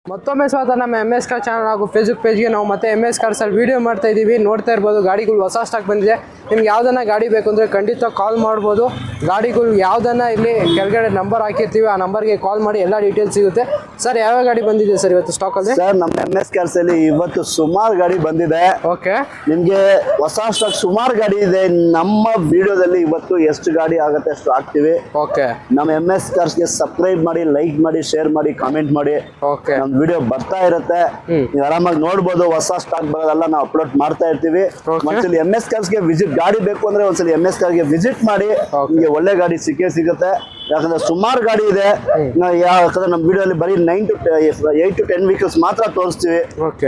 ಮತ್ತೊಮ್ಮೆ ಸ್ವಾಗತ ನಮ್ಮ MS ಕಾರ್ ಚಾನಲ್ ಹಾಗೂ ಫೇಸ್ಬುಕ್ ಪೇಜ್ಗೆ ನಾವು ಮತ್ತೆ MS ಕಾರ್ಸ್ ಅಲ್ಲಿ ವಿಡಿಯೋ ಮಾಡ್ತಾ ಇದ್ದೀವಿ. ನೋಡ್ತಾ ಇರ್ಬೋದು ಗಾಡಿಗಳು ಹೊಸ ಸ್ಟಾಕ್ ಬಂದಿದೆ. ನಿಮ್ಗೆ ಯಾವ್ದನ್ನ ಗಾಡಿ ಬೇಕು ಅಂದರೆ ಖಂಡಿತ ಕಾಲ್ ಮಾಡ್ಬೋದು. ಗಾಡಿಗಳು ಯಾವ್ದನ್ನ ಇಲ್ಲಿ ಕೆಳಗಡೆ ನಂಬರ್ ಹಾಕಿರ್ತೀವಿ, ಆ ನಂಬರ್ಗೆ ಕಾಲ್ ಮಾಡಿ ಎಲ್ಲ ಡೀಟೇಲ್ಸ್ ಸಿಗುತ್ತೆ. ಸರ್ ಯಾವ ಗಾಡಿ ಬಂದಿದೆ ಸರ್ ಇವತ್ತು ಸ್ಟಾಕಲ್ಲಿ? ಸರ್ ನಮ್ಮ MS ಕಾರ್ಸ್ ಅಲ್ಲಿ ಇವತ್ತು ಸುಮಾರು ಗಾಡಿ ಬಂದಿದೆ. ಓಕೆ, ನಿಮಗೆ ಹೊಸ ಸ್ಟಾಕ್ ಸುಮಾರು ಗಾಡಿ ಇದೆ. ನಮ್ಮ ವಿಡಿಯೋದಲ್ಲಿ ಇವತ್ತು ಎಷ್ಟು ಗಾಡಿ ಆಗುತ್ತೆ ಅಷ್ಟು ಹಾಕ್ತಿವಿ. ಓಕೆ, ನಮ್ಮ MS ಕಾರ್ಸ್ಗೆ ಸಬ್ಸ್ಕ್ರೈಬ್ ಮಾಡಿ, ಲೈಕ್ ಮಾಡಿ, ಶೇರ್ ಮಾಡಿ, ಕಾಮೆಂಟ್ ಮಾಡಿ. ಓಕೆ, ನಮ್ಮ ವಿಡಿಯೋ ಬರ್ತಾ ಇರುತ್ತೆ, ನೀವು ಆರಾಮಾಗಿ ನೋಡ್ಬೋದು. ಹೊಸ ಸ್ಟಾಕ್ ಬರೋದೆಲ್ಲ ನಾವು ಅಪ್ಲೋಡ್ ಮಾಡ್ತಾ ಇರ್ತೀವಿ. ಒಂದ್ಸಲಿ MS ಕಾರ್ಸ್ಗೆ ವಿಸಿಟ್, ಗಾಡಿ ಬೇಕು ಅಂದ್ರೆ ಒಂದ್ಸಲಿ MS ಕಾರ್ಸ್ಗೆ ವಿಸಿಟ್ ಮಾಡಿ, ನಿಮಗೆ ಒಳ್ಳೆ ಗಾಡಿ ಸಿಕ್ಕೇ. ಯಾಕಂದ್ರೆ ಸುಮಾರು ಗಾಡಿ ಇದೆ. ಯಾಕಂದ್ರೆ ನಮ್ಮ ವಿಡಿಯೋಲಿ ಬರೀ 8 to 10 ವೆಹಿಕಲ್ಸ್ ಮಾತ್ರ ತೋರಿಸ್ತೀವಿ.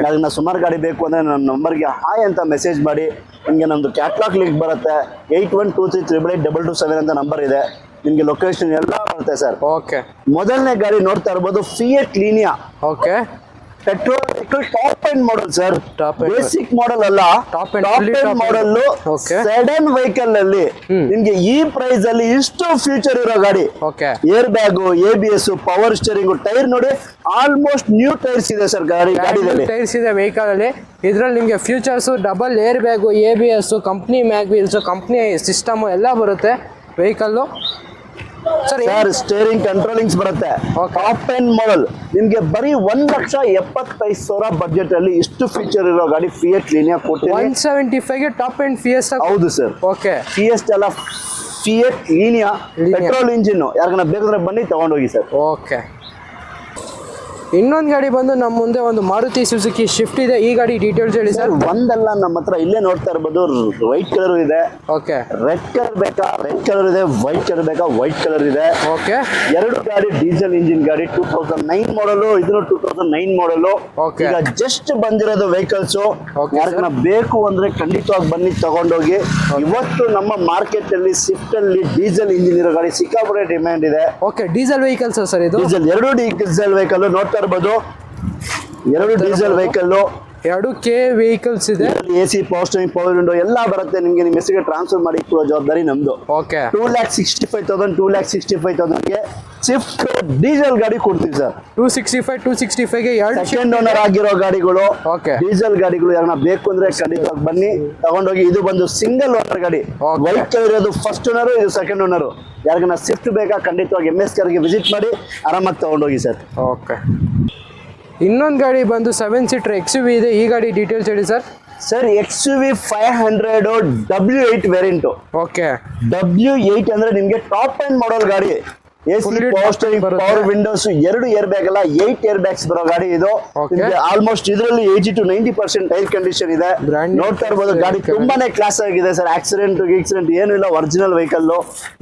ನಾವು ಸುಮಾರು ಗಾಡಿ ಬೇಕು ಅಂದ್ರೆ ನಮ್ಮ ನಂಬರ್ಗೆ ಹಾಯ್ ಅಂತ ಮೆಸೇಜ್ ಮಾಡಿ. ನಿಮಗೆ ನಮ್ದು ಕ್ಯಾಟ್ಲಾಗ್ ಲಿಂಕ್ ಬರುತ್ತೆ. 8123882227 ಅಂತ ನಂಬರ್ ಇದೆ. ನಿಮ್ಗೆ ಲೊಕೇಶನ್ ಎಲ್ಲ ಬರುತ್ತೆ ಸರ್. ಓಕೆ, ಮೊದಲನೇ ಗಾಡಿ ನೋಡ್ತಾ ಇರ್ಬೋದು, Fiat Linea. Okay, petrol top end model sir, basic model ಅಲ್ಲ, top end model sedan vehicle ಅಲ್ಲಿ ನಿಮ್ಗೆ ಈ ಪ್ರೈಸ್ ಅಲ್ಲಿ ಇಷ್ಟು ಫ್ಯೂಚರ್ ಇರೋ ಗಾಡಿ. Air bag, ABS, power steering, tyre ನೋಡಿ ಆಲ್ಮೋಸ್ಟ್ ನ್ಯೂ ಟೈರ್ಸ್ ಇದೆ ಸರ್ ಗಾಡಿಯಲ್ಲಿ. ಟೈರ್ಸ್ ಇದೆ ವೆಹಿಕಲ್ ಅಲ್ಲಿ. ಇದ್ರಲ್ಲಿ ನಿಮ್ಗೆ futures, double air bag, ABS, company mag wheels, company system ಎಲ್ಲ ಬರುತ್ತೆ ವೆಹಿಕಲ್. ಸರ್ ಸ್ಟೇರಿಂಗ್ ಕಂಟ್ರೋಲಿಂಗ್ಸ್ ಬರುತ್ತೆ. ಟಾಪ್ ಎಂಡ್ ಮಾಡೆಲ್ ನಿಮ್ಗೆ ಬರೀ 1,75,000 ಬಡ್ಜೆಟ್ ಅಲ್ಲಿ ಇಷ್ಟು ಫೀಚರ್ ಇರೋ ಗಾಡಿ ಫಿಯಟ್ ಲೀನಿಯಾ ಕೊಡ್ತೀನಿ. 175 ಗೆ ಟಾಪ್ ಎಂಡ್ ಫಿಯೆಸ್ಟಾ. ಹೌದು ಸರ್. ಓಕೆ, ಫಿಯೆಸ್ಟಾ ಅಲ್ಲ, ಫಿಯಟ್ ಲೀನಿಯಾ ಪೆಟ್ರೋಲ್ ಇಂಜಿನ್. ಯಾರನ್ನ ಬೇಕಂದ್ರೆ ಬನ್ನಿ ತಗೊಂಡೋಗಿ ಸರ್. ಓಕೆ, ಇನ್ನೊಂದು ಗಾಡಿ ಬಂದು ನಮ್ಮ ಮುಂದೆ ಒಂದು ಮಾರುತಿ ಸುಜುಕಿ ಶಿಫ್ಟ್ ಇದೆ. ಈ ಗಾಡಿ ಡೀಟೇಲ್ಸ್ ಹೇಳಿ ಸರ್. ಒಂದಲ್ಲ, ನಮ್ಮ ಹತ್ರ ಇಲ್ಲೇ ನೋಡ್ತಾ ಇರ್ಬೋದು, ವೈಟ್ ಕಲರ್ ಇದೆ. ಓಕೆ, ರೆಡ್ ಕಲರ್ ಬೇಕಾ ರೆಡ್ ಕಲರ್ ಇದೆ, ವೈಟ್ ಕಲರ್ ಬೇಕಾ ವೈಟ್ ಕಲರ್ ಇದೆ. ಓಕೆ, ಎರಡು ಗಾಡಿ ಡೀಸೆಲ್ ಇಂಜಿನ್ ಗಾಡಿ, 2009 ಮಾಡಲು, ಇದನ್ನು 2009 ಮಾಡಲು. ಈಗ ಜಸ್ಟ್ ಬಂದಿರೋದು ವೆಹಿಕಲ್ಸ್. ಯಾರನ್ನ ಬೇಕು ಅಂದ್ರೆ ಖಂಡಿತವಾಗಿ ಬನ್ನಿ ತಗೊಂಡೋಗಿ. ಇವತ್ತು ನಮ್ಮ ಮಾರ್ಕೆಟ್ ಅಲ್ಲಿ ಸ್ವಿಫ್ಟ್ ಅಲ್ಲಿ ಡೀಸೆಲ್ ಇಂಜಿನ್ ಇರೋ ಗಾಡಿ ಸಿಕ್ಕಾಪಟ್ಟೆ ಡಿಮ್ಯಾಂಡ್ ಇದೆ. ಓಕೆ, ಡೀಸೆಲ್ ವೆಹಿಕಲ್ಸ್ ಸರ್ ಇದು? ಡೀಸೆಲ್, ಎರಡು ಡೀಸೆಲ್ ವೆಹಿಕಲ್ ನೋಡ್ತಾ ಇರ್ಬೋದು. ಎರಡು ಡೀಸೆಲ್ ವೆಹಿಕಲ್, 2K ವೆಹಿಕಲ್ಸ್ ಇದೆ. AC, power steering, power window ಎಲ್ಲ ಬರುತ್ತೆ. ನಿಮ್ಗೆ ನಿಮ್ಮ ಹೆಸರಿಗೆ ಟ್ರಾನ್ಸ್ಫರ್ ಮಾಡಿ ಕೊಡೋ ಜವಾಬ್ದಾರಿ ನಮ್ದು. ಓಕೆ, 2,65,000 ಗೆ ಸ್ವಿಫ್ಟ್ ಡೀಸೆಲ್ ಗಾಡಿ ಕೊಡ್ತೀವಿ ಸರ್. 265 ಗೆ ಎರಡು ಸೆಕೆಂಡ್ ಓನರ್ ಆಗಿರೋ ಗಾಡಿಗಳು, ಓಕೆ, ಡೀಸೆಲ್ ಗಾಡಿಗಳು ಯಾರನ್ನ ಬೇಕು ಅಂದ್ರೆ ಖಂಡಿತವಾಗಿ ಬನ್ನಿ ತಗೊಂಡೋಗಿ. ಇದು ಬಂದು ಸಿಂಗಲ್ ಓನರ್ ಗಾಡಿ. ವೈಟ್ ಕಲರ್ ಇರೋದು ಫಸ್ಟ್ ಓನರ್, ಇದು ಸೆಕೆಂಡ್ ಓನರ್. ಯಾರಿಗನ್ನ ಸ್ವಿಫ್ಟ್ ಬೇಕಾ ಖಂಡಿತವಾಗಿ MS ಕಾರ್ಗೆ ವಿಸಿಟ್ ಮಾಡಿ ಆರಾಮಾಗಿ ತಗೊಂಡೋಗಿ ಸರ್. ಓಕೆ, ಇನ್ನೊಂದು ಗಾಡಿ ಬಂದು 7 ಸೀಟರ್ XUV ಇದೆ. ಈ ಗಾಡಿ ಡೀಟೇಲ್ಸ್ ಹೇಳಿ sir. Sir XUV 500 W8 variant. Okay, W8 ಅಂದ್ರೆ ನಿಮ್ಗೆ ಟಾಪ್ ಎಂಡ್ ಮಾಡಲ್ ಗಾಡಿ. AC, power steering, power Windows, ಎರಡು ಏರ್ ಬ್ಯಾಗ್ ಅಲ್ಲ, 8 ಏರ್ ಬ್ಯಾಗ್ಸ್ ಬರೋ ಗಾಡಿ ಇದು. ಆಲ್ಮೋಸ್ಟ್ ಇದರಲ್ಲಿ 80 to 90% ಟೈರ್ ಕಂಡೀಷನ್ ಇದೆ. ನೋಡ್ತಾ ಇರ್ಬೋದು, ಗಾಡಿ ತುಂಬಾನೇ ಕ್ಲಾಸ್ ಆಗಿದೆ ಸರ್. ಆಕ್ಸಿಡೆಂಟ್ ಏನು ಇಲ್ಲ, original vehicle,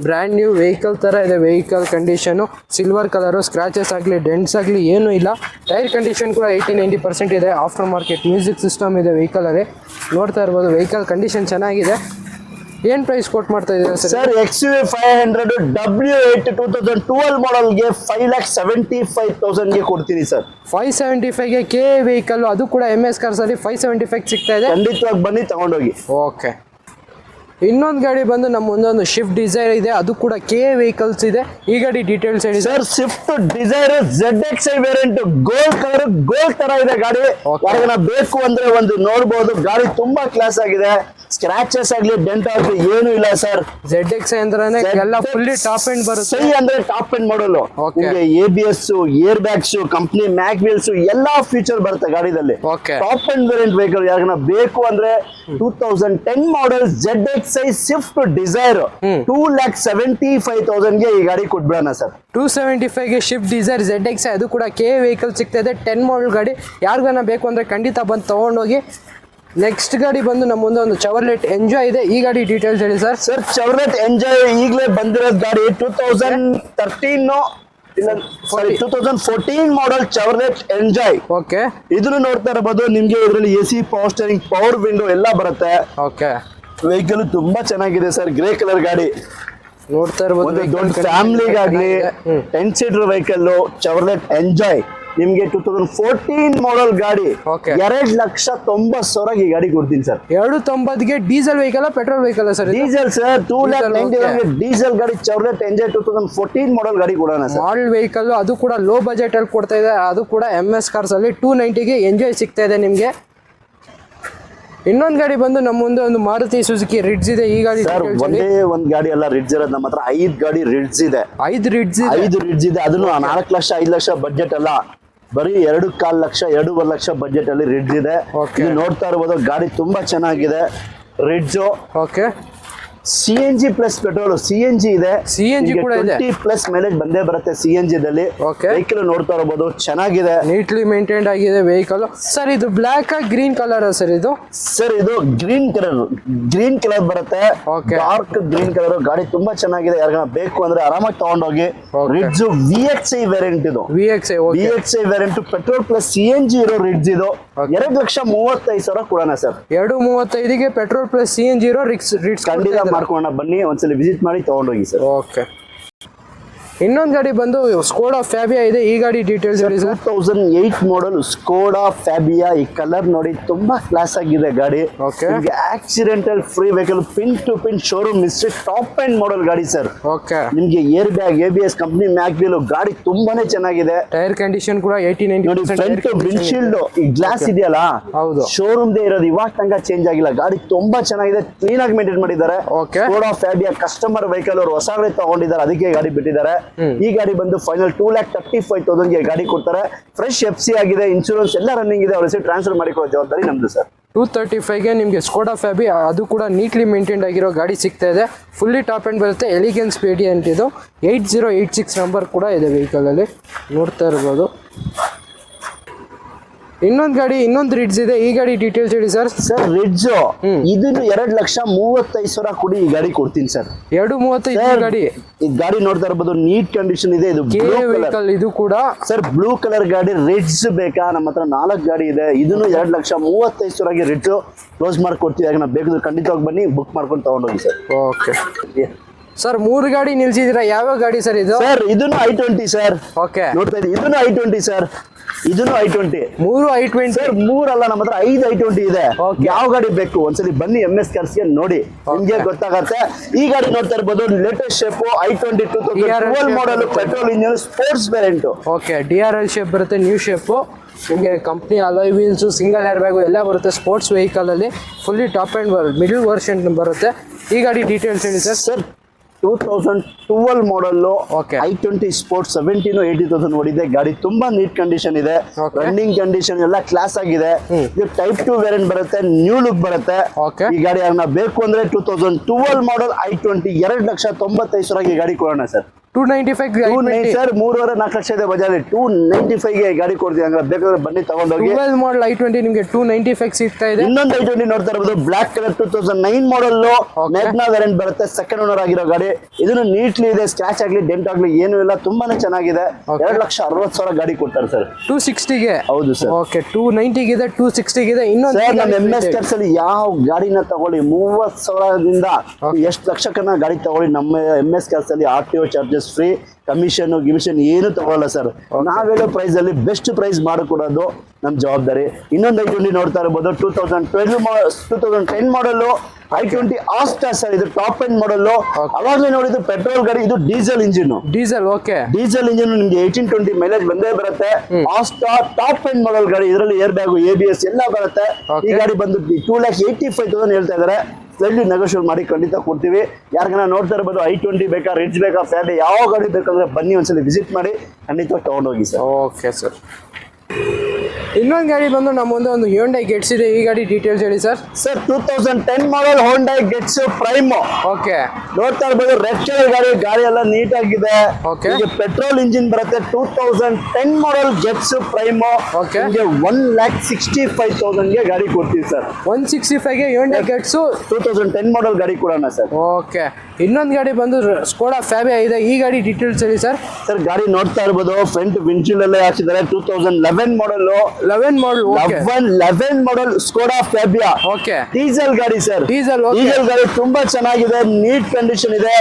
brand new vehicle ತರ ಇದೆ. Vehicle condition silver colour, scratches ಆಗಲಿ ಡೆಂಟ್ಸ್ ಆಗಲಿ ಏನೂ ಇಲ್ಲ. ಟೈರ್ ಕಂಡೀಷನ್ ಕೂಡ 80-90% ಇದೆ. ಆಫ್ಟರ್ ಮಾರ್ಕೆಟ್ ಮ್ಯೂಸಿಕ್ ಸಿಸ್ಟಮ್ ಇದೆ ವೆಹಿಕಲ್ ಅಲ್ಲಿ. ನೋಡ್ತಾ ಇರ್ಬೋದು, ವೆಹಿಕಲ್ ಕಂಡೀಷನ್ ಚೆನ್ನಾಗಿದೆ. ಏನ್ ಪ್ರೈಸ್ ಕೋಟ್ ಮಾಡ್ತಾ ಇದ್ದೀರಾ ಸರ್? XUV 500 W8 2012 ಮಾಡಲ್ಗೆ 5,75,000 ಗೆ ಕೊಡ್ತೀನಿ ಸರ್. 575 ಗೆ K ವೆಹಿಕಲ್, ಅದು ಕೂಡ MS ಕಾರ್ಸ್ ಅಲ್ಲಿ 575 ಸಿಗ್ತಾ ಇದೆ. ಖಂಡಿತವಾಗಿ ಬನ್ನಿ ತಗೊಂಡೋಗಿ. ಓಕೆ, ಇನ್ನೊಂದು ಗಾಡಿ ಬಂದು ನಮ್ಮ ಮುಂದೊಂದು ಸ್ವಿಫ್ಟ್ ಡಿಸೈರ್ ಇದೆ. ಅದು ಕೂಡ K ವೆಹಿಕಲ್ಸ್ ಇದೆ. ಈ ಗಾಡಿ ಡೀಟೇಲ್ಸ್ ಹೇಳಿ sir. Swift Dzire ZXi variant, gold colour, gold ತರ ಇದೆ ಗಾಡಿ. ಯಾರಿಗನ ಬೇಕು ಅಂದ್ರೆ ಒಂದು ನೋಡ್ಬೋದು. ಗಾಡಿ ತುಂಬಾ ಕ್ಲಾಸ್ ಆಗಿದೆ. ಸ್ಕ್ರಾಚಸ್ ಆಗ್ಲಿ, ಡೆಂಟ್ ಆಗ್ಲಿ ಏನು ಇಲ್ಲ ಸರ್. ZXi ಅಂದ್ರೆ ಎಲ್ಲ ಫುಲ್ಲಿ ಟಾಪ್ ಎಂಡ್ ಬರುತ್ತೆ. ಅಂದ್ರೆ ಟಾಪ್ ಎಂಡ್ ಮಾಡಲ್. ABS, air bags, company mag wheels ಎಲ್ಲಾ ಫೀಚರ್ ಬರುತ್ತೆ ಗಾಡಿದಲ್ಲಿ. ಟಾಪ್ ಎಂಡ್ ವೇರಿಯಂಟ್ ವೆಹಿಕಲ್ ಯಾರಿಗನ ಬೇಕು ಅಂದ್ರೆ 2010 ಮಾಡಲ್ ZXi ಸ್ವಿಫ್ಟ್ ಡಿಸೈರ್ 2,75,000 ಗೆ ಈ ಗಾಡಿ ಕೊಟ್ಬಿಡೋಣ ಸರ್. 275 ಗೆ ಸ್ವಿಫ್ಟ್ ಡಿಸೈರ್ ZXi, ಅದು ಕೂಡ K ವೆಹಿಕಲ್ ಸಿಗ್ತಾ ಇದೆ. 10 ಮಾಡಲ್ ಗಾಡಿ ಯಾರಿಗಾನ ಬೇಕು ಅಂದ್ರೆ ಖಂಡಿತ ಬಂದು ತಗೊಂಡೋಗಿ. ನೆಕ್ಸ್ಟ್ ಗಾಡಿ ಬಂದು ನಮ್ಮ ಮುಂದೆ ಒಂದು ಚವರ್ಲೆಟ್ ಎಂಜಾಯ್ ಇದೆ. ಈ ಗಾಡಿ ಡೀಟೇಲ್ಸ್ ಹೇಳಿ ಸರ್. ಸರ್ ಚವರ್ಲೆಟ್ ಎಂಜಾಯ್ ಈಗಲೇ ಬಂದಿರೋದು ಗಾಡಿ. 2014 ಮಾಡಲ್ ಚವರ್ಲೆಟ್ ಎಂಜಾಯ್. ಓಕೆ, ಇದನ್ನು ನೋಡ್ತಾ ಇರಬಹುದು. ನಿಮ್ಗೆ ಇದರಲ್ಲಿ AC, power steering, power window ಎಲ್ಲ ಬರುತ್ತೆ. ಓಕೆ, ವೆಹಿಕಲ್ ತುಂಬಾ ಚೆನ್ನಾಗಿದೆ ಸರ್. ಗ್ರೇ ಕಲರ್ ಗಾಡಿ ನೋಡ್ತಾ ಇರಬಹುದು. ದೊಡ್ಡ ಫ್ಯಾಮಿಲಿಗಾಗ್ಲಿ 10 ಸೀಟರ್ ವೆಹಿಕಲ್ ಚವರ್ಲೆಟ್ ಎಂಜಾಯ್ ನಿಮ್ಗೆ 2014 ಮಾಡಲ್ ಗಾಡಿ Okay. 2,90,000 ಈ ಗಾಡಿ ಕೊಡ್ತೀನಿ ಸರ್. 290ಗೆ diesel vehicle petrol vehicle sir? Diesel sir. 2,90,000 okay. ಡೀಸೆಲ್ ಗಾಡಿ ಚೌರ್ಲೆಟ್ ಎಂಜಾಯ್ 2014 ಮಾಡಲ್ ಗಾಡಿ ಕೊಡೋಣ ಸರ್. ಮಾಡಲ್ ವೆಹಿಕಲ್, ಅದು ಕೂಡ ಲೋ ಬಜೆಟ್ ಅಲ್ಲಿ ಕೊಡ್ತಾ ಇದೆ. ಅದು ಕೂಡ MS ಕಾರ್ಸ್ ಅಲ್ಲಿ 290ಗೆ ಎಂಜಾಯ್ ಸಿಗ್ತಾ ಇದೆ ನಿಮ್ಗೆ. ಇನ್ನೊಂದು ಗಾಡಿ ಬಂದು ನಮ್ಮ ಮುಂದೆ ಒಂದು ಮಾರುತಿ ಸುಜುಕಿ ರಿಡ್ಜ್ ಇದೆ. ಈ ಗಾಡಿ ಸರ್ ಒಂದೇ ಒಂದ್ ಗಾಡಿ ಅಲ್ಲ ರಿಡ್ಜ್ ಇರೋದು ನಮ್ಮ ಹತ್ರ. 5 ಗಾಡಿ ರಿಡ್ಜ್ ಇದೆ. 5 ರಿಡ್ಜ್ ಇದೆ. ಅದನ್ನು 4 ಲಕ್ಷ 5 ಲಕ್ಷ ಬಡ್ಜೆಟ್ ಅಲ್ಲ, ಬರೀ 2.25 ಲಕ್ಷ 2.5 ಲಕ್ಷ ಬಡ್ಜೆಟ್ ಅಲ್ಲಿ ರಿಡ್ಜ್ ಇದೆ. ನೀವು ನೋಡ್ತಾ ಇರ್ಬೋದು ಗಾಡಿ ತುಂಬಾ ಚೆನ್ನಾಗಿದೆ. Ridge okay. CNG plus petrol, CNG ಇದೆ. CNG ಕೂಡ ಇದೆ. 20+ ಮೈಲೇಜ್ ಬಂದೇ ಬರುತ್ತೆ CNG ದಲ್ಲಿ. ವೆಹಿಕಲ್ ನೋಡ್ತಾ ಇರಬಹುದು, ಚೆನ್ನಾಗಿದೆ, ನೀಟ್ಲಿ ಮೇಂಟೈನ್ ಆಗಿದೆ ವೆಹಿಕಲ್. ಸರ್ ಇದು ಬ್ಲಾಕ್ ಗ್ರೀನ್ ಕಲರ್ ಸರ್? ಇದು ಸರ್ ಇದು ಗ್ರೀನ್ ಕಲರ್ ಬರುತ್ತೆ. Dark green colour. ಗಾಡಿ ತುಂಬಾ ಚೆನ್ನಾಗಿದೆ. ಯಾರಿಗಾನ ಬೇಕು ಅಂದ್ರೆ ಆರಾಮಾಗಿ ತಗೊಂಡೋಗಿ. ರಿಡ್ಜ್ VXI ವೇರಿಯಂಟ್ ಇದು. VXI variant petrol plus CNG ಇರೋ ರಿಡ್ಜ್ ಇದು. 2,35,000 ಕೊಡೋಣ ಸರ್. 2,35ಗೆ ಪೆಟ್ರೋಲ್ ಪ್ಲಸ್ CNG ಇರೋ ರಿಡ್ಜ್ ಖಂಡಿತ ಮಾಡ್ಕೋಣ. ಬನ್ನಿ ಒಂದ್ಸಲ ವಿಸಿಟ್ ಮಾಡಿ ತಗೊಂಡೋಗಿ ಸರ್. ಓಕೆ. ಇನ್ನೊಂದು ಗಾಡಿ ಬಂದು ಸ್ಕೋಡಾ ಫ್ಯಾಬಿಯಾ ಇದೆ. ಈ ಗಾಡಿ ಡೀಟೇಲ್ಸ್ ಹೇಳಿ ಸರ್. 2008 model Skoda Fabia. ಈ ಕಲರ್ ನೋಡಿ ತುಂಬಾ ಕ್ಲಾಸ್ ಆಗಿದೆ ಗಾಡಿ. ನಿಮಗೆ accidental free vehicle, pin to pin showroom history, top end model ಗಾಡಿ ಸರ್. ನಿಮಗೆ air bag, ABS company mag wheel, ಗಾಡಿ ತುಂಬಾನೇ ಚೆನ್ನಾಗಿದೆ. ಟೈರ್ ಕಂಡೀಷನ್ ಕೂಡ 80-90%. ಫ್ರಂಟ್ ವಿಂಡ್ಶೀಲ್ಡ್ ಈ ಗ್ಲಾಸ್ ಇದೆಯಲ್ಲ, ಹೌದು, ಶೋರೂಮ್ ದೇ ಇರೋದು. ಇವಾಗ ತನಕ ಚೇಂಜ್ ಆಗಿಲ್ಲ. ಗಾಡಿ ತುಂಬಾ ಚೆನ್ನಾಗಿದೆ, ಕ್ಲೀನ್ ಆಗಿ ಮೇಂಟೈನ್ ಮಾಡಿದ್ದಾರೆ. ಸ್ಕೋಡಾ ಫ್ಯಾಬಿಯಾ ಕಸ್ಟಮರ್ ವೆಹಿಕಲ್, ಅವರು ಹೊಸ ಗಾಡಿ ತಗೊಂಡಿದ್ದಾರೆ, ಅದಕ್ಕೆ ಗಾಡಿ ಬಿಟ್ಟಿದ್ದಾರೆ. ಈ ಗಾಡಿ ಬಂದು ಫೈನಲ್ 2,35,000 ಗಾಡಿ ಕೊಡ್ತಾರೆ. ಫ್ರೆಶ್ FC ಆಗಿದೆ, ಇನ್ಶೂರೆನ್ಸ್ ಎಲ್ಲ ರನ್ನಿಂಗ್ ಇದೆ. ಅವ್ರ ಹೆಸರು ಟ್ರಾನ್ಸ್ಫರ್ ಮಾಡಿಕೊಳ್ಳೋ ಜವಾಬ್ದಾರಿ ನಮ್ದು ಸರ್. 235ಗೆ ನಿಮಗೆ ಸ್ಕೋಡಾ ಫ್ಯಾಬಿ, ಅದು ಕೂಡ ನೀಟ್ಲಿ ಮೇಂಟೈನ್ ಆಗಿರೋ ಗಾಡಿ ಸಿಗ್ತಾ ಇದೆ. ಫುಲ್ಲಿ ಟಾಪ್ ಎಂಡ್ ಬರುತ್ತೆ. ಎಲಿಗೆನ್ಸ್ ವೇರಿಯಂಟ್ ಇದು. 8086 ನಂಬರ್ ಕೂಡ ಇದೆ ವೆಹಿಕಲ್ ಅಲ್ಲಿ, ನೋಡ್ತಾ ಇರ್ಬೋದು. ಇನ್ನೊಂದು ಗಾಡಿ, ಇನ್ನೊಂದು ರಿಡ್ಜ್ ಇದೆ. ಈ ಗಾಡಿ ಡೀಟೇಲ್ಸ್ ಹೇಳಿ ಸರ್. ಸರ್ ರಿಡ್ಜ್ ಇದನ್ನು 2,35,000 ಕೊಡಿ ಈ ಗಾಡಿ ಕೊಡ್ತೀನಿ ಸರ್. 2,35 ಗಾಡಿ. ಈ ಗಾಡಿ ನೋಡ್ತಾ ಇರ್ಬೋದು, ನೀಟ್ ಕಂಡೀಷನ್ ಇದೆ. ಇದು ವೆಹಿಕಲ್ ಇದು ಕೂಡ ಸರ್ ಬ್ಲೂ ಕಲರ್ ಗಾಡಿ. ರಿಡ್ಜ್ ಬೇಕಾ? ನಮ್ಮ ಹತ್ರ 4 ಗಾಡಿ ಇದೆ. ಇದನ್ನು 2,35,000 ರಿಡ್ಜ್ ಕ್ಲೋಸ್ ಮಾಡಿ ಕೊಡ್ತೀವಿ. ಯಾಕೆ ನಾವು ಬೇಕಾದ್ರೆ ಖಂಡಿತವಾಗಿ ಬನ್ನಿ, ಬುಕ್ ಮಾಡ್ಕೊಂಡು ತಗೊಂಡೋಗಿ ಸರ್. Okay sir. 3 ಗಾಡಿ ನಿಲ್ಸಿದ್ದೀರಾ, ಯಾವ ಗಾಡಿ ಸರ್ ಇದು? ಸರ್ ಇದನ್ನು I20 ಸರ್. ಓಕೆ, ನೋಡ್ತಾ ಇದ್ದೀವಿ. ಇದನ್ನು I20 ಸರ್. ಇದನ್ನು I20. 3 I20 sir. 3 ಅಲ್ಲ, ನಮ್ಮ ಹತ್ರ 5 I20 ಇದೆ. ಯಾವ ಗಾಡಿ ಬೇಕು ಒಂದ್ಸಲಿ ಬನ್ನಿ MS ಕಾರ್ಸ್ ಗೆ ನೋಡಿ, ನಿಮ್ಗೆ ಗೊತ್ತಾಗತ್ತೆ. ಈ ಗಾಡಿ ನೋಡ್ತಾ ಇರ್ಬೋದು, latest shape I20 2012 model, petrol engine, sports variant. Okay, DRL shape ಬರುತ್ತೆ, ನ್ಯೂ ಶೇಪ್. ನಿಮಗೆ company alloy wheels, single air bag ಎಲ್ಲ ಬರುತ್ತೆ. ಸ್ಪೋರ್ಟ್ಸ್ ವೆಹಿಕಲ್ ಅಲ್ಲಿ fully top and middle version ಬರುತ್ತೆ. ಈ ಗಾಡಿ ಡೀಟೇಲ್ಸ್ ಹೇಳಿ ಸರ್. ಸರ್ 2012 ಮಾಡಲ್ I20 ಸ್ಪೋರ್ಟ್ಸ್ 70,000-80,000 ಓಡಿದೆ. ಗಾಡಿ ತುಂಬಾ ನೀಟ್ ಕಂಡೀಷನ್ ಇದೆ. ರನ್ನಿಂಗ್ ಕಂಡೀಷನ್ ಎಲ್ಲ ಕ್ಲಾಸ್ ಆಗಿದೆ. ಇದು ಟೈಪ್ 2 ವೇರಿಯಂಟ್ ಬರುತ್ತೆ, ನ್ಯೂ ಲುಕ್ ಬರುತ್ತೆ. ಈ ಗಾಡಿ ಬೇಕು ಅಂದ್ರೆ 2012 ಮಾಡಲ್ I20 2,95,000 ಈ ಗಾಡಿ ಕೊಡೋಣ ಸರ್. 295 ಸರ್. 3.5-4 ಲಕ್ಷ ಇದೆ ಬಜಾಜ್. 295ಗೆ ಗಾಡಿ ಕೊಡ್ತೀವಿ. ಹಂಗ ಬೇಕಾದ್ರೆ ಬನ್ನಿ ತಗೊಂಡೋಗಿ. 12 ಮಾಡಲ್ I20 ನಿಮಗೆ 295 ಸಿಗ್ತಾ ಇದೆ. ಇನ್ನೊಂದು I20 ನೋಡ್ತಾ ಇರಬಹುದು, ಬ್ಲಾಕ್ ಕಲರ್ 2009 ಮಾಡಲ್ ಮೆಗ್ನಾ ವೇರಿಯಂಟ್ ಬರುತ್ತೆ. ಸೆಕೆಂಡ್ ಓನರ್ ಆಗಿರೋ ಗಾಡಿ. ಇದನ್ನು ನೀಟ್ಲಿ ಇದೆ, ಸ್ಕ್ರಾಚ್ ಆಗ್ಲಿ ಡೆಂಟ್ ಆಗ್ಲಿ ಏನು ಇಲ್ಲ, ತುಂಬಾನೇ ಚೆನ್ನಾಗಿದೆ. 2,60,000 ಗಾಡಿ ಕೊಡ್ತಾರೆ ಸರ್. 260ಗೆ. ಹೌದು ಸರ್. ಓಕೆ, 290ಗಿದೆ, 260ಗಿದೆ. ಇನ್ನೊಂದು ನಮ್ಮ MS ಕಾರ್ಸ್ ಅಲ್ಲಿ ಯಾವ ಗಾಡಿನ ತಗೊಳ್ಳಿ, 30,000ದಿಂದ ಎಷ್ಟು ಲಕ್ಷಕ್ಕನ್ನ ಗಾಡಿ ತಗೊಳ್ಳಿ, ನಮ್ಮ MS ಕಾರ್ಸ್ ಅಲ್ಲಿ RTO ಚಾರ್ಜಸ್ ಫ್ರೀ, ಕಮಿಷನ್ ಗಿಮಿಷನ್ ಏನು ತಗೊಳ್ಳಲ್ಲ ಸರ್. ನಾವೇಳೋ ಪ್ರೈಸ್ ಅಲ್ಲಿ ಬೆಸ್ಟ್ ಪ್ರೈಸ್ ಮಾಡಿಕೊಡೋದು ನಮ್ಮ ಜವಾಬ್ದಾರಿ. ಇನ್ನೊಂದು I20 ನೋಡ್ತಾ ಇರಬಹುದು, 2010 ಮಾಡಲ್ I20 ಆಸ್ಟಾ ಸರ್. ಇದು ಟಾಪ್ ಎಂಡ್ ಮಾಡಲ್. ಅವಾಗಲೇ ನೋಡಿದ್ದು ಪೆಟ್ರೋಲ್ ಗಾಡಿ, ಇದು ಡೀಸೆಲ್ ಇಂಜಿನ್. ಡೀಸೆಲ್ ಇಂಜಿನ್ ನಿಮ್ಗೆ 18-20 ಮೈಲೇಜ್ ಬಂದೇ ಬರುತ್ತೆ. ಆಸ್ಟಾ ಟಾಪ್ ಎಂಡ್ ಮಾಡಲ್ ಗಾಡಿ. ಇದರಲ್ಲಿ ಏರ್ ಬ್ಯಾಗು, ABS ಎಲ್ಲ ಬರುತ್ತೆ. ಈ ಗಾಡಿ ಬಂದು 2,85,000 ಹೇಳ್ತಾ ಇದಾರೆ. ಸ್ಲೈಟ್ಲಿ ನೆಗೋಷಿಯೇಟ್ ಮಾಡಿ ಖಂಡಿತ ಕೊಡ್ತೀವಿ. ಯಾರಿಗಾನ ನೋಡ್ತಾ ಇರ್ಬೋದು, I20 ಬೇಕಾ, ರಿಡ್ಜ್ ಬೇಕಾ, ಫ್ಯಾಬಿ ಯಾವ ಗಾಡಿ ಬೇಕಂದ್ರೆ ಬನ್ನಿ ಒಂದ್ಸಲಿ ವಿಸಿಟ್ ಮಾಡಿ, ಖಂಡಿತ ತಗೊಂಡೋಗಿ ಸರ್. Okay sir. ಇನ್ನೊಂದು ಗಾಡಿ ಬಂದು ನಮ್ಮ ಮುಂದೆ ಒಂದು Hyundai Getz ಇದೆ. ಈ ಗಾಡಿ ಡೀಟೇಲ್ಸ್ ಹೇಳಿ ಸರ್. ಸರ್ 2010 ಮಾಡಲ್ Hyundai Getz ಪ್ರೈಮ್. ಓಕೆ, ನೋಡ್ತಾ ಇರ್ಬೋದು, ರೆಡ್ ಕಲರ್ ಗಾಡಿ ಎಲ್ಲ ನೀಟ್ ಆಗಿದೆ. ಪೆಟ್ರೋಲ್ ಇಂಜಿನ್ ಬರುತ್ತೆ. 2010 ಮಾಡಲ್ Getz ಪ್ರೈಮ್. ನಿಮಗೆ 1,65,000ಗೆ ಗಾಡಿ ಕೊಡ್ತೀವಿ ಸರ್. 165ಗೆ Hyundai Getz 2010 ಮಾಡಲ್ ಗಾಡಿ ಕೊಡೋಣ ಸರ್. ಓಕೆ. ಇನ್ನೊಂದು ಗಾಡಿ ಬಂದು ಸ್ಕೋಡಾ ಫ್ಯಾಬಿಯಾ ಇದೆ. ಈ ಗಾಡಿ ಡೀಟೇಲ್ಸ್ ಹೇಳಿ ಸರ್. ಸರ್ ಗಾಡಿ ನೋಡ್ತಾ ಇರ್ಬೋದು, ಫ್ರಂಟ್ ವಿಂಡ್ಶೀಲ್ಡ್ ಎಲ್ಲ ಹಾಕಿದ್ದಾರೆ. 2011 ಮಾಡಲ್ 11 ಮಾಡಲ್. ಓಕೆ 11 ಮಾಡಲ್ ಸ್ಕೋಡಾ ಫ್ಯಾಬಿಯಾ ಓಕೆ ಡೀಸೆಲ್ ಗಾಡಿ ಸರ್. ಡೀಸೆಲ್ ಡೀಸೆಲ್ ಗಾಡಿ ತುಂಬಾ ಚೆನ್ನಾಗಿದೆ, ನೀಟ್ ಕಂಡೀಷನ್ ಇದೆ,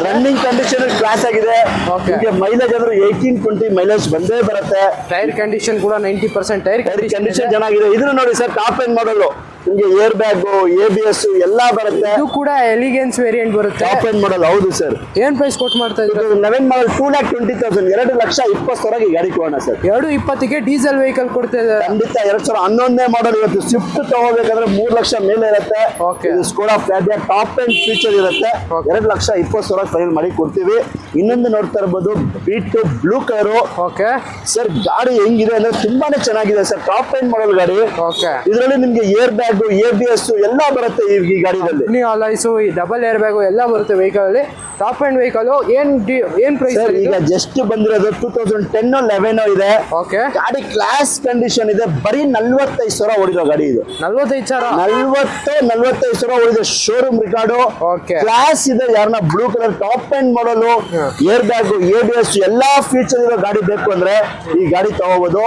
ರನ್ನಿಂಗ್ ಕಂಡೀಷನ್ ಕ್ಲಾಸ್ ಆಗಿದೆ. Okay. ನಿಮಗೆ ಮೈಲೇಜ್ ಅಂದ್ರೆ 18-20 ಮೈಲೇಜ್ ಬಂದೇ ಬರುತ್ತೆ. ಟೈರ್ ಕಂಡೀಷನ್ ಕೂಡ 90% ಟೈರ್ ಕಂಡೀಷನ್ ಚೆನ್ನಾಗಿದೆ. ಇದನ್ನು ನೋಡಿ ಸರ್, ಟಾಪ್ ಎಂಡ್ ಮಾಡಲ್, ನಿಮಗೆ ಏರ್ ಬ್ಯಾಗ್, ABS ಎಲ್ಲ ಬರುತ್ತೆ. ಇದು ಕೂಡ ಎಲಿಗೆನ್ಸ್ ವೇರಿಯಂಟ್ ಬರುತ್ತೆ. ಟಾಪ್ ಎಂಡ್ ಮಾಡಲ್. ಹೌದು ಸರ್. ಏನ್ ಪ್ರೈಸ್ ಕೊಟ್ಟು ಮಾಡ್ತಾ ಇದ್ದಾರೆ? 11 ಮಾಡಲ್ 2,20,000, 2,20,000 ಗಾಡಿ ಕೊಡೋಣ ಸರ್. 220ಗೆ ಡೀಸೆಲ್ ವೆಹಿಕಲ್ ಕೊಡ್ತಾ ಇದ್ದಾರೆ. ಖಂಡಿತ 2011 ಮಾಡಲ್. ಇವತ್ತು ಸ್ವಿಫ್ಟ್ ತಗೋಬೇಕಂದ್ರೆ 3 ಲಕ್ಷ ಮೇಲೆ ಇರುತ್ತೆ. Okay. ಇದು Skoda Fabia top end feature ಇರುತ್ತೆ. 2,20,000 ಫೈನಲ್ ಮಾಡಿ ಕೊಡ್ತೀವಿ. ಇನ್ನೊಂದು ನೋಡ್ತಾ ಇರ್ಬೋದು, beat blue colour. Okay sir ಗಾಡಿ ಹೆಂಗಿದೆ ಅಂದ್ರೆ ತುಂಬಾನೇ ಚೆನ್ನಾಗಿದೆ ಸರ್. ಟಾಪ್ ಎಂಡ್ ಮಾಡಲ್ ಗಾಡಿ. ಓಕೆ ಇದರಲ್ಲಿ ನಿಮ್ಗೆ ಏರ್ ಬ್ಯಾಗ್, ABS ಎಲ್ಲ ಬರುತ್ತೆ ಈ ಗಾಡಿಯಲ್ಲಿ. ಅಲೈಸು, ಈ ಡಬಲ್ ಏರ್ ಬ್ಯಾಗು ಎಲ್ಲ ಬರುತ್ತೆ ವೆಹಿಕಲ್ ಅಲ್ಲಿ. ಟಾಪ್ ಅಂಡ್ ವೆಹಿಕಲ್ ಏನ್ ಪ್ರೈಸ್? ಈಗ ಜಸ್ಟ್ ಬಂದಿರೋದು 2010-11 ಇದೆ. ಓಕೆ ಗಾಡಿ ಕ್ಲಾಸ್ ಕಂಡೀಷನ್ ಇದೆ. ಬರೀ 45,000 ಓಡಿರೋ ಗಾಡಿ ಇದು. 45,000 ಓಡಿದೆ. Showroom record. ಓಕೆ ಕ್ಲಾಸ್ ಇದೆ. ಯಾರನ್ನ ಬ್ಲೂ ಕಲರ್ ಟಾಪ್ ಎಂಡ್ ಮಾಡಲ್, ಏರ್ ಬ್ಯಾಗ್, ABS ಎಲ್ಲಾ ಫೀಚರ್ ಇರೋ ಗಾಡಿ ಬೇಕು ಅಂದ್ರೆ ಈ ಗಾಡಿ ತಗೋಬಹುದು.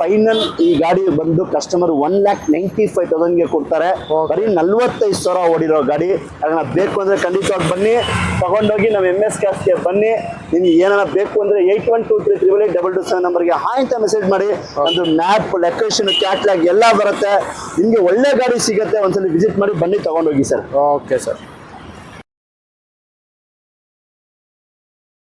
ಫೈನಲ್ ಈ ಗಾಡಿ ಬಂದು ಕಸ್ಟಮರ್ 1,95,000 ಕೊಡ್ತಾರೆ. ಬರೀ 45,000 ಓಡಿರೋ ಗಾಡಿ. ಅದನ್ನ ಬೇಕು ಅಂದ್ರೆ ಖಂಡಿತವಾಗಿ ಬನ್ನಿ, ತಗೊಂಡೋಗಿ ನಮ್ಮ MS ಕಾರ್ಸ್ಗೆ ಬನ್ನಿ. ನಿಮ್ಗೆ ಏನಾರ ಬೇಕು ಅಂದ್ರೆ 81238822 ನಂಬರ್ಗೆ ಹಾಯ್ ಅಂತ ಮೆಸೇಜ್ ಮಾಡಿ. ಒಂದು ಮ್ಯಾಪ್, ಲೊಕೇಶನ್, ಕ್ಯಾಟ್ಲಾಗ್ ಎಲ್ಲ ಬರುತ್ತೆ. ನಿಮ್ಗೆ ಒಳ್ಳೆ ಗಾಡಿ ಸಿಗುತ್ತೆ. ಒಂದ್ಸಲ ವಿಸಿಟ್ ಮಾಡಿ ಬನ್ನಿ, ತಗೊಂಡೋಗಿ ಸರ್. Okay sir.